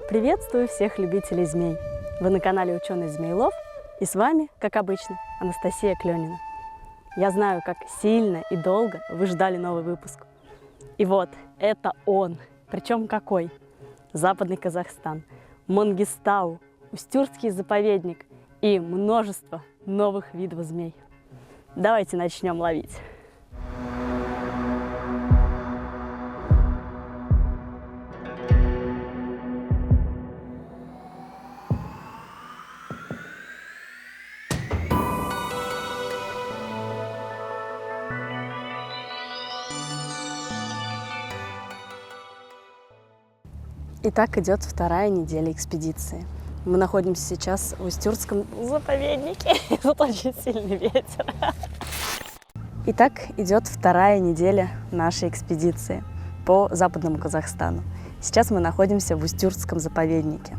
Приветствую всех любителей змей! Вы на канале Ученый Змеелов, и с вами, как обычно, Анастасия Клёнина. Я знаю, как сильно и долго вы ждали новый выпуск. И вот, это он! Причем какой? Западный Казахстан, Мангистау, Устюртский заповедник и множество новых видов змей. Давайте начнем ловить. Итак, идет вторая неделя экспедиции. Мы находимся сейчас в Устюртском заповеднике. Тут очень сильный ветер. Итак, идет вторая неделя нашей экспедиции по Западному Казахстану. Сейчас мы находимся в Устюртском заповеднике.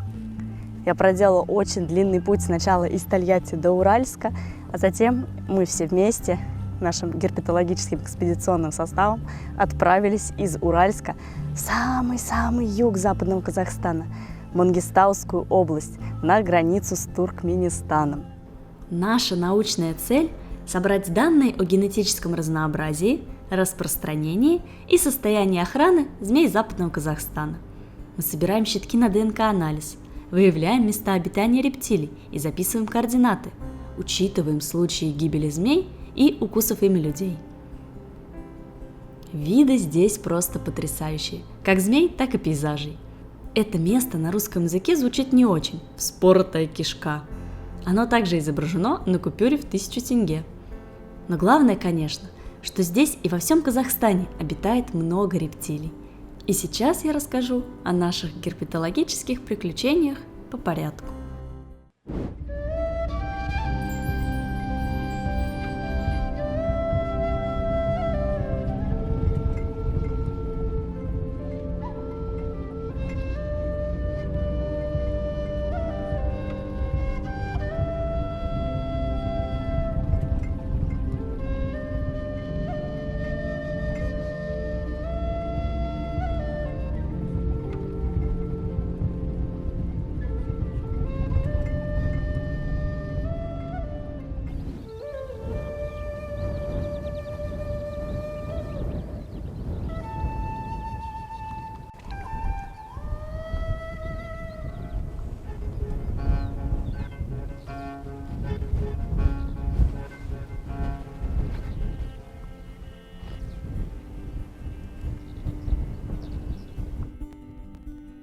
Я проделала очень длинный путь сначала из Тольятти до Уральска, а затем мы все вместе нашим герпетологическим экспедиционным составом отправились из Уральска в самый-самый юг Западного Казахстана, Мангистаускую область, на границу с Туркменистаном. Наша научная цель – собрать данные о генетическом разнообразии, распространении и состоянии охраны змей Западного Казахстана. Мы собираем щитки на ДНК-анализ, выявляем места обитания рептилий и записываем координаты, учитываем случаи гибели змей и укусов ими людей. Виды здесь просто потрясающие, как змей, так и пейзажей. Это место на русском языке звучит не очень – вспоротая кишка. Оно также изображено на купюре в 1000 тенге. Но главное, конечно, что здесь и во всем Казахстане обитает много рептилий. И сейчас я расскажу о наших герпетологических приключениях по порядку.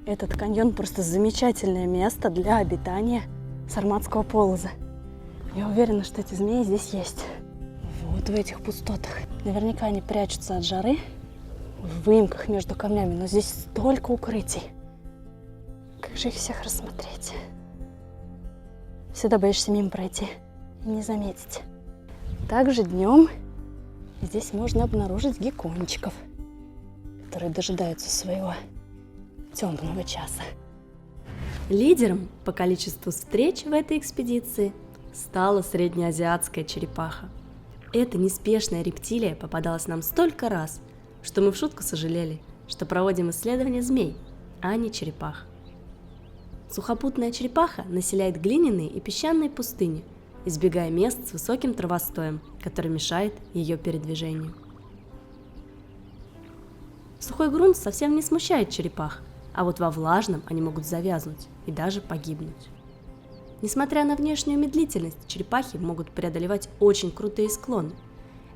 Этот каньон просто замечательное место для обитания сарматского полоза. Я уверена, что эти змеи здесь есть. Вот в этих пустотах. Наверняка они прячутся от жары в выемках между камнями, но здесь столько укрытий. Как же их всех рассмотреть? Всегда боишься мимо пройти и не заметить. Также днем здесь можно обнаружить геккончиков, которые дожидаются своего темного часа. Лидером по количеству встреч в этой экспедиции стала среднеазиатская черепаха. Эта неспешная рептилия попадалась нам столько раз, что мы в шутку сожалели, что проводим исследования змей, а не черепах. Сухопутная черепаха населяет глиняные и песчаные пустыни, избегая мест с высоким травостоем, который мешает ее передвижению. Сухой грунт совсем не смущает черепах, а вот во влажном они могут завязнуть и даже погибнуть. Несмотря на внешнюю медлительность, черепахи могут преодолевать очень крутые склоны.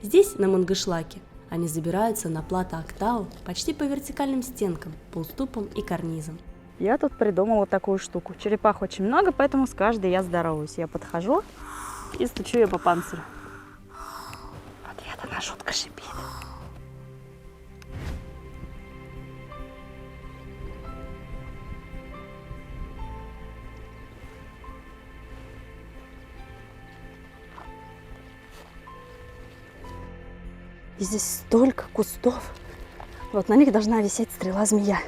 Здесь, на Мангышлаке, они забираются на плато Актау почти по вертикальным стенкам, по уступам и карнизам. Я тут придумала такую штуку. Черепах очень много, поэтому с каждой я здороваюсь. Я подхожу и стучу ее по панцирю. В ответ она жутко шипит. И здесь столько кустов. Вот на них должна висеть стрела-змея,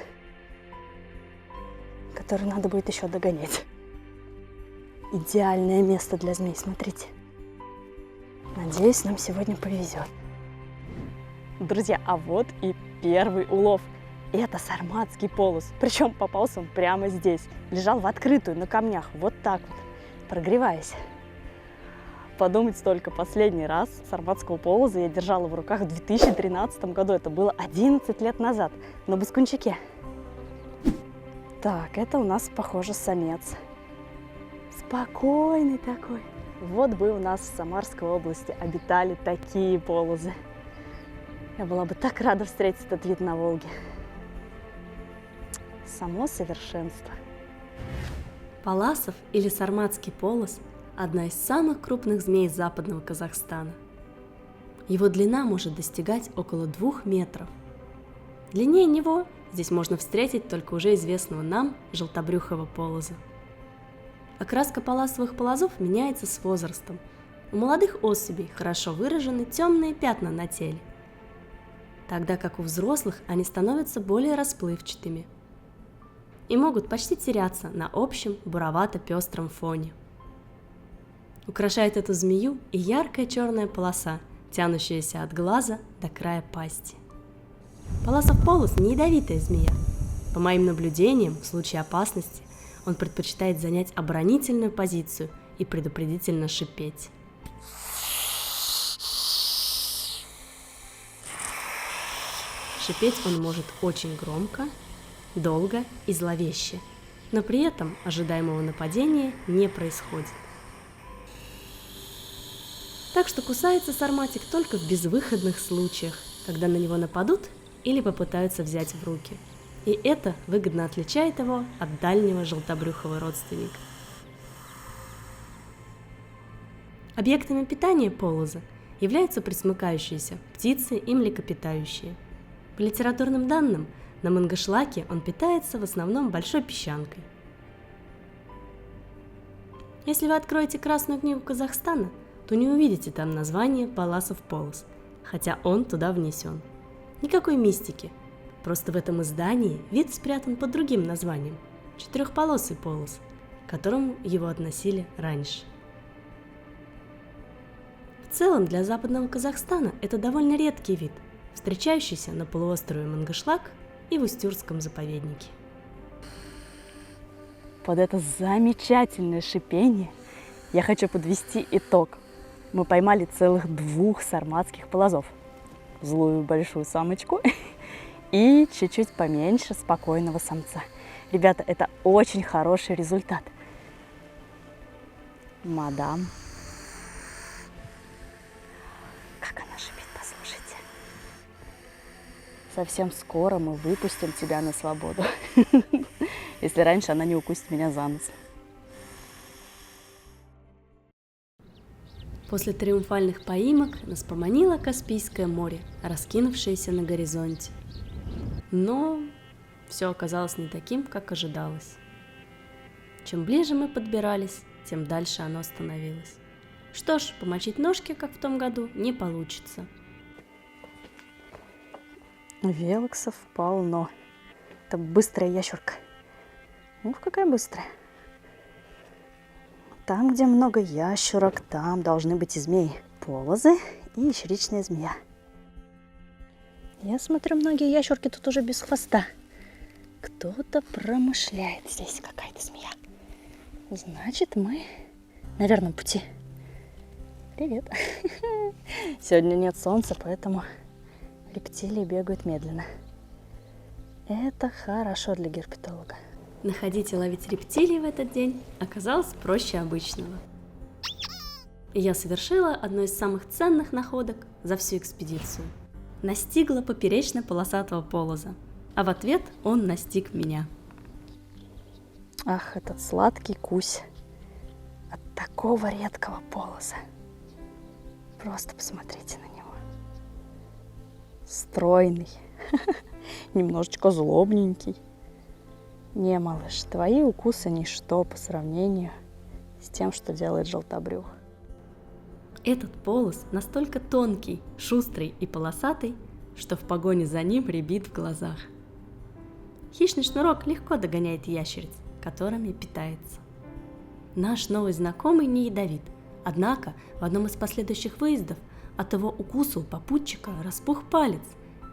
которую надо будет еще догонять. Идеальное место для змей, смотрите. Надеюсь, нам сегодня повезет. Друзья, а вот и первый улов. Это сарматский полос. Причем попался он прямо здесь. Лежал в открытую, на камнях. Вот так вот, прогреваясь. Подумать только, последний раз сарматского полоза я держала в руках в 2013 году. Это было 11 лет назад на Баскунчике. Так, это у нас, похоже, самец. Спокойный такой. Вот бы у нас в Самарской области обитали такие полозы. Я была бы так рада встретить этот вид на Волге. Само совершенство. Палласов или сарматский полос – одна из самых крупных змей западного Казахстана. Его длина может достигать около 2 метров. Длиннее него здесь можно встретить только уже известного нам желтобрюхого полоза. Окраска палласовых полозов меняется с возрастом. У молодых особей хорошо выражены темные пятна на теле, тогда как у взрослых они становятся более расплывчатыми и могут почти теряться на общем буровато-пестром фоне. Украшает эту змею и яркая черная полоса, тянущаяся от глаза до края пасти. Палласов полос не ядовитая змея. По моим наблюдениям, в случае опасности он предпочитает занять оборонительную позицию и предупредительно шипеть. Шипеть он может очень громко, долго и зловеще, но при этом ожидаемого нападения не происходит. Так что кусается сарматик только в безвыходных случаях, когда на него нападут или попытаются взять в руки. И это выгодно отличает его от дальнего желтобрюхого родственника. Объектами питания полоза являются пресмыкающиеся птицы и млекопитающие. По литературным данным, на Мангышлаке он питается в основном большой песчанкой. Если вы откроете Красную книгу Казахстана, то не увидите там название Палласов полос, хотя он туда внесен. Никакой мистики, просто в этом издании вид спрятан под другим названием – четырехполосый полос, к которому его относили раньше. В целом для западного Казахстана это довольно редкий вид, встречающийся на полуострове Мангышлак и в Устюртском заповеднике. Под это замечательное шипение я хочу подвести итог. Мы поймали целых 2 сарматских полозов. Злую большую самочку и чуть-чуть поменьше спокойного самца. Ребята, это очень хороший результат. Мадам. Как она шипит, послушайте. Совсем скоро мы выпустим тебя на свободу. Если раньше она не укусит меня за нос. После триумфальных поимок нас поманило Каспийское море, раскинувшееся на горизонте. Но все оказалось не таким, как ожидалось. Чем ближе мы подбирались, тем дальше оно становилось. Что ж, помочить ножки, как в том году, не получится. Велоксов полно. Это быстрая ящерка. Ух, какая быстрая. Там, где много ящерок, там должны быть и змеи. Полозы и ящеричная змея. Я смотрю, многие ящерки тут уже без хвоста. Кто-то промышляет. Здесь какая-то змея. Значит, мы на верном пути. Привет. Сегодня нет солнца, поэтому рептилии бегают медленно. Это хорошо для герпетолога. Находить и ловить рептилий в этот день оказалось проще обычного. И я совершила одну из самых ценных находок за всю экспедицию. Настигла поперечно-полосатого полоза, а в ответ он настиг меня. Ах, этот сладкий кусь от такого редкого полоза. Просто посмотрите на него. Стройный, немножечко злобненький. Не, малыш, твои укусы ничто по сравнению с тем, что делает желтобрюх. Этот полос настолько тонкий, шустрый и полосатый, что в погоне за ним рябит в глазах. Хищный шнурок легко догоняет ящериц, которыми питается. Наш новый знакомый не ядовит, однако в одном из последующих выездов от его укуса у попутчика распух палец,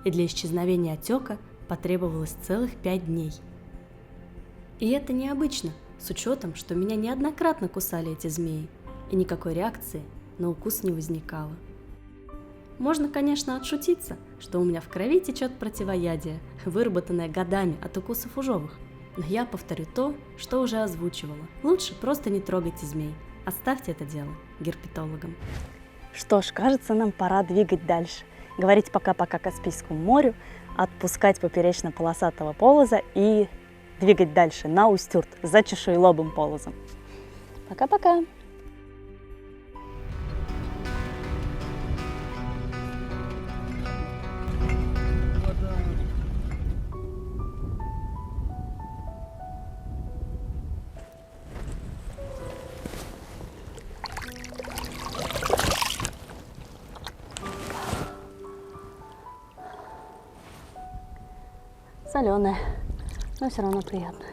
и для исчезновения отека потребовалось целых 5 дней. И это необычно, с учетом, что меня неоднократно кусали эти змеи, и никакой реакции на укус не возникало. Можно, конечно, отшутиться, что у меня в крови течет противоядие, выработанное годами от укусов ужовых. Но я повторю то, что уже озвучивала. Лучше просто не трогайте змей. Оставьте это дело герпетологам. Что ж, кажется, нам пора двигать дальше. Говорить пока-пока Каспийскому морю, отпускать поперечно-полосатого полоза и двигать дальше на Устюрт за чешуелобым полозом. Пока-пока! Соленая, но все равно приятно.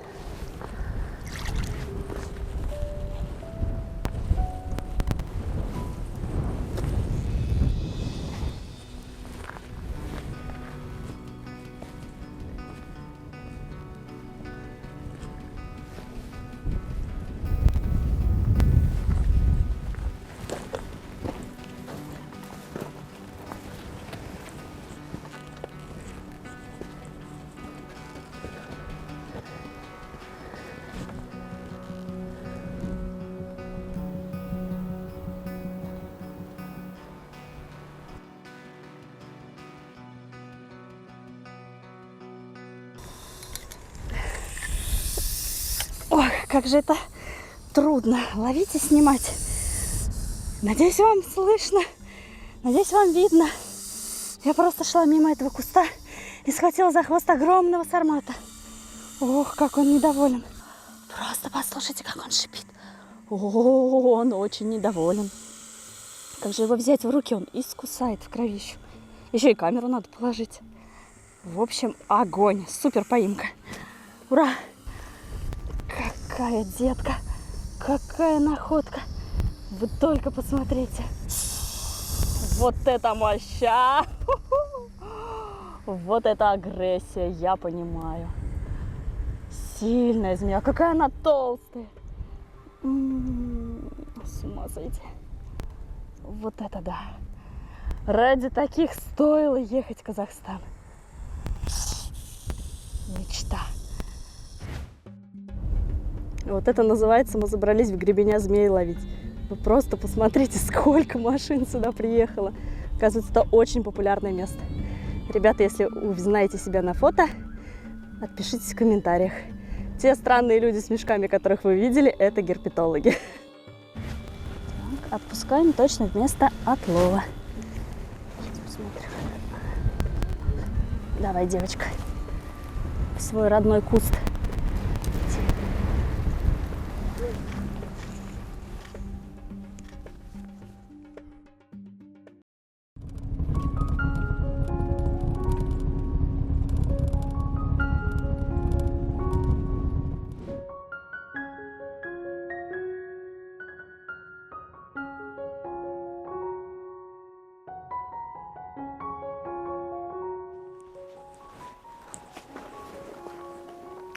Ох, как же это трудно ловить и снимать. Надеюсь, вам слышно, надеюсь, вам видно. Я просто шла мимо этого куста и схватила за хвост огромного сармата. Ох, как он недоволен. Просто послушайте, как он шипит. О, он очень недоволен. Как же его взять в руки, он искусает в кровищу. Еще и камеру надо положить. В общем, огонь, супер поимка. Ура! Какая детка, какая находка. Вы только посмотрите. Вот это моща! Вот это агрессия, я понимаю. Сильная змея, какая она толстая. С ума сойти. Вот это да. Ради таких стоило ехать в Казахстан. Мечта. Вот это называется, мы забрались в гребеня змей ловить. Вы просто посмотрите, сколько машин сюда приехало. Оказывается, это очень популярное место. Ребята, если вы знаете себя на фото, отпишитесь в комментариях. Те странные люди с мешками, которых вы видели, это герпетологи. Так, отпускаем точно в место отлова. Сейчас посмотрим. Давай, девочка, в свой родной куст.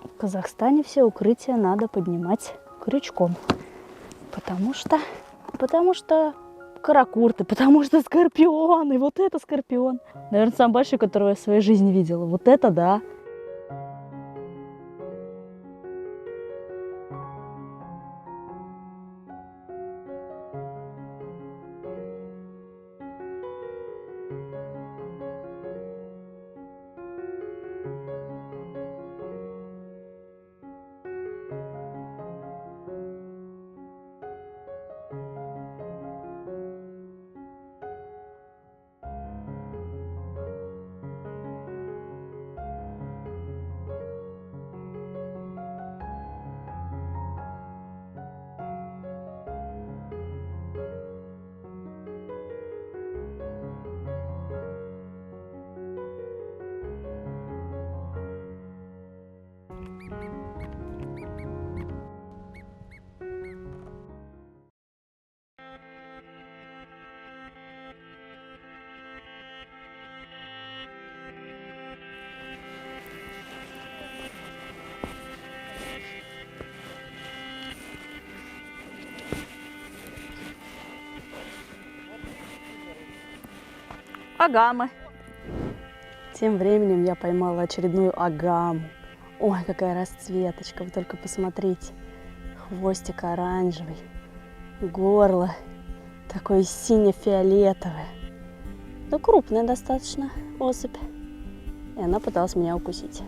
В Казахстане все укрытия надо поднимать крючком, потому что каракурты, потому что скорпионы. Вот это скорпион. Наверное, самый большой, которого я в своей жизни видела. Вот это да. агамы. Тем временем я поймала очередную агаму. Ой, какая расцветочка, вы только посмотрите. Хвостик оранжевый, горло такое сине-фиолетовое. Да крупная достаточно особь. И она пыталась меня укусить.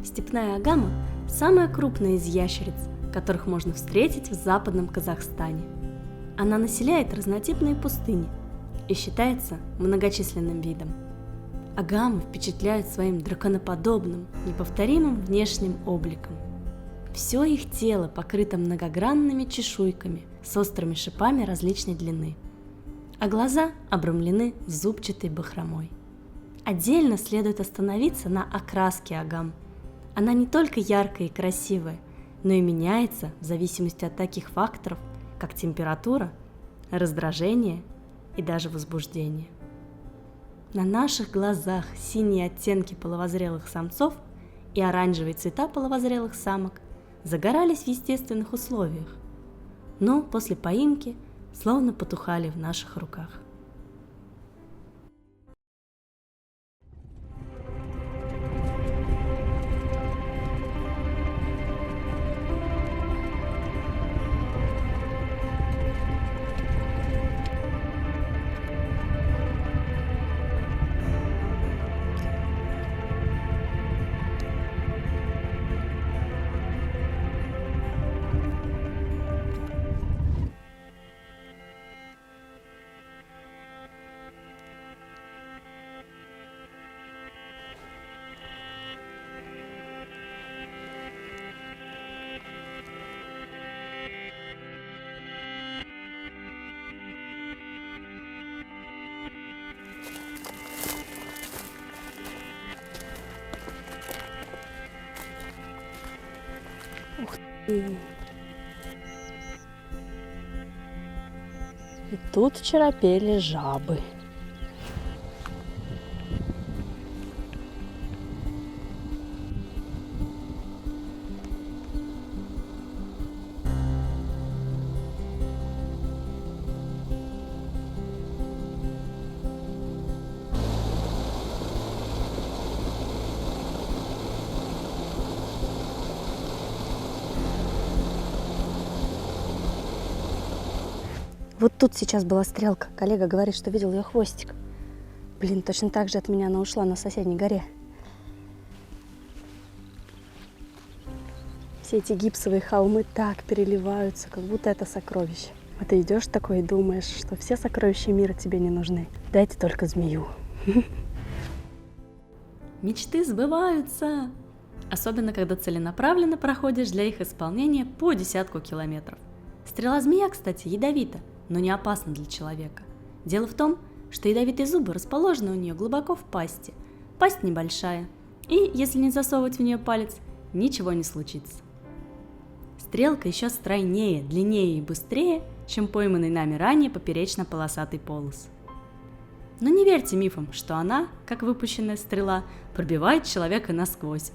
Степная агама – самая крупная из ящериц, которых можно встретить в западном Казахстане. Она населяет разнотипные пустыни и считается многочисленным видом. Агамы впечатляют своим драконоподобным, неповторимым внешним обликом. Все их тело покрыто многогранными чешуйками с острыми шипами различной длины, а глаза обрамлены зубчатой бахромой. Отдельно следует остановиться на окраске агам. Она не только яркая и красивая, но и меняется в зависимости от таких факторов, как температура, раздражение и даже возбуждение. На наших глазах синие оттенки половозрелых самцов и оранжевые цвета половозрелых самок загорались в естественных условиях, но после поимки словно потухали в наших руках. И тут вчера пели жабы. Вот тут сейчас была стрелка. Коллега говорит, что видел ее хвостик. Блин, точно так же от меня она ушла на соседней горе. Все эти гипсовые холмы так переливаются, как будто это сокровище. А ты идешь такой и думаешь, что все сокровища мира тебе не нужны. Дайте только змею. Мечты сбываются! Особенно, когда целенаправленно проходишь для их исполнения по десятку километров. Стрела-змея, кстати, ядовита, но не опасна для человека. Дело в том, что ядовитые зубы расположены у нее глубоко в пасти. Пасть небольшая, и если не засовывать в нее палец, ничего не случится. Стрелка еще стройнее, длиннее и быстрее, чем пойманный нами ранее поперечно-полосатый полос. Но не верьте мифам, что она, как выпущенная стрела, пробивает человека насквозь.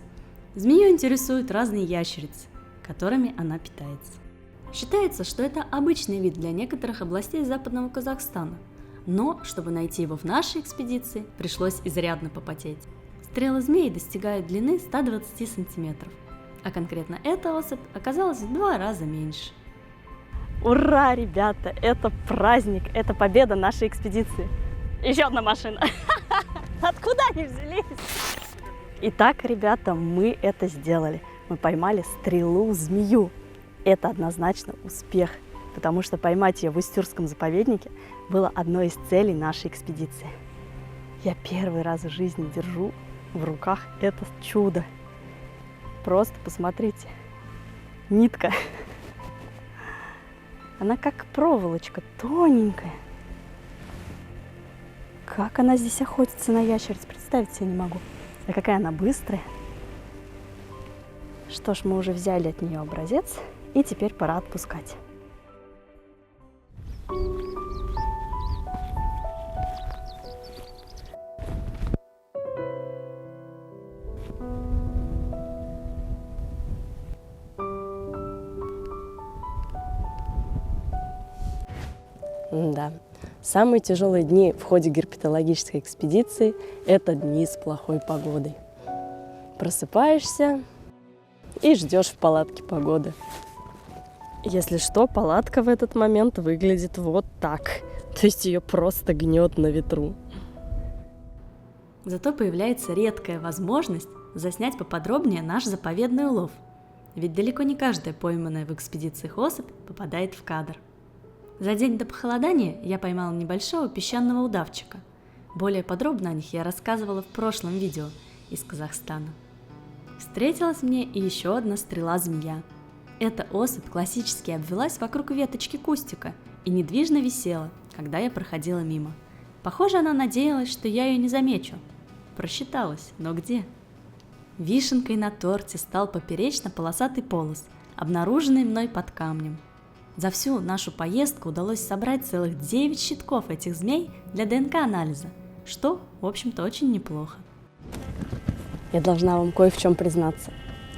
Змею интересуют разные ящерицы, которыми она питается. Считается, что это обычный вид для некоторых областей западного Казахстана, но, чтобы найти его в нашей экспедиции, пришлось изрядно попотеть. Стрелы змеи достигают длины 120 сантиметров, а конкретно эта особь оказалась в 2 раза меньше. Ура, ребята, это праздник, это победа нашей экспедиции. Еще одна машина. Откуда они взялись? Итак, ребята, мы это сделали. Мы поймали стрелу-змею. Это однозначно успех, потому что поймать ее в Устюрском заповеднике было одной из целей нашей экспедиции. Я первый раз в жизни держу в руках это чудо. Просто посмотрите. Нитка. Она как проволочка, тоненькая. Как она здесь охотится на ящериц, представить себе не могу. А какая она быстрая. Что ж, мы уже взяли от нее образец, и теперь пора отпускать. Да, Самые тяжелые дни в ходе герпетологической экспедиции – это дни с плохой погодой. Просыпаешься и ждешь в палатке погоды. Если что, палатка в этот момент выглядит вот так. То есть ее просто гнет на ветру. Зато появляется редкая возможность заснять поподробнее наш заповедный улов. Ведь далеко не каждая пойманная в экспедициях особь попадает в кадр. За день до похолодания я поймала небольшого песчаного удавчика. Более подробно о них я рассказывала в прошлом видео из Казахстана. Встретилась мне и еще одна стрела-змея. Эта особь классически обвелась вокруг веточки кустика и недвижно висела, когда я проходила мимо. Похоже, она надеялась, что я ее не замечу. Просчиталась, но где? Вишенкой на торте стал поперечно-полосатый полос, обнаруженный мной под камнем. За всю нашу поездку удалось собрать целых 9 щитков этих змей для ДНК-анализа, что, в общем-то, очень неплохо. Я должна вам кое в чем признаться.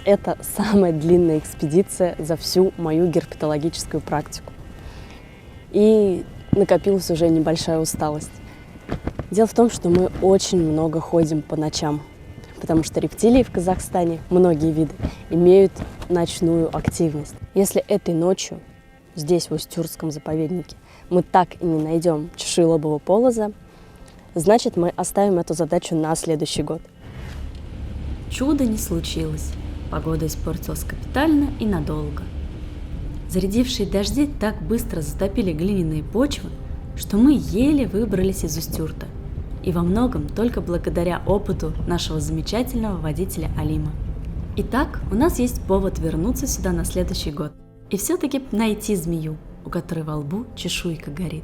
Это самая длинная экспедиция за всю мою герпетологическую практику. И накопилась уже небольшая усталость. Дело в том, что мы очень много ходим по ночам, потому что рептилии в Казахстане, многие виды, имеют ночную активность. Если этой ночью здесь, в Устюртском заповеднике, мы так и не найдем чешуелобого полоза, значит, мы оставим эту задачу на следующий год. Чудо не случилось. Погода испортилась капитально и надолго. Зарядившие дожди так быстро затопили глиняные почвы, что мы еле выбрались из Устюрта. И во многом только благодаря опыту нашего замечательного водителя Алима. Итак, у нас есть повод вернуться сюда на следующий год и все-таки найти змею, у которой во лбу чешуйка горит.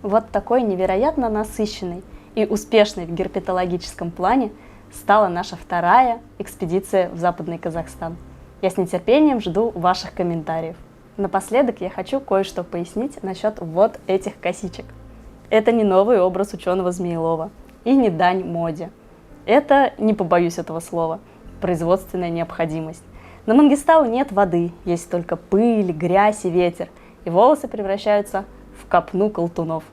Вот такой невероятно насыщенной и успешной в герпетологическом плане стала наша вторая экспедиция в Западный Казахстан. Я с нетерпением жду ваших комментариев. Напоследок я хочу кое-что пояснить насчет вот этих косичек. Это не новый образ ученого-змеелова и не дань моде. Это, не побоюсь этого слова, производственная необходимость. На Мангистау нет воды, есть только пыль, грязь и ветер, и волосы превращаются в копну колтунов.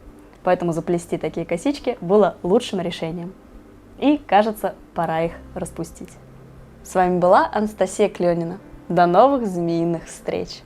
Поэтому заплести такие косички было лучшим решением. И, кажется, пора их распустить. С вами была Анастасия Кленина. До новых змеиных встреч!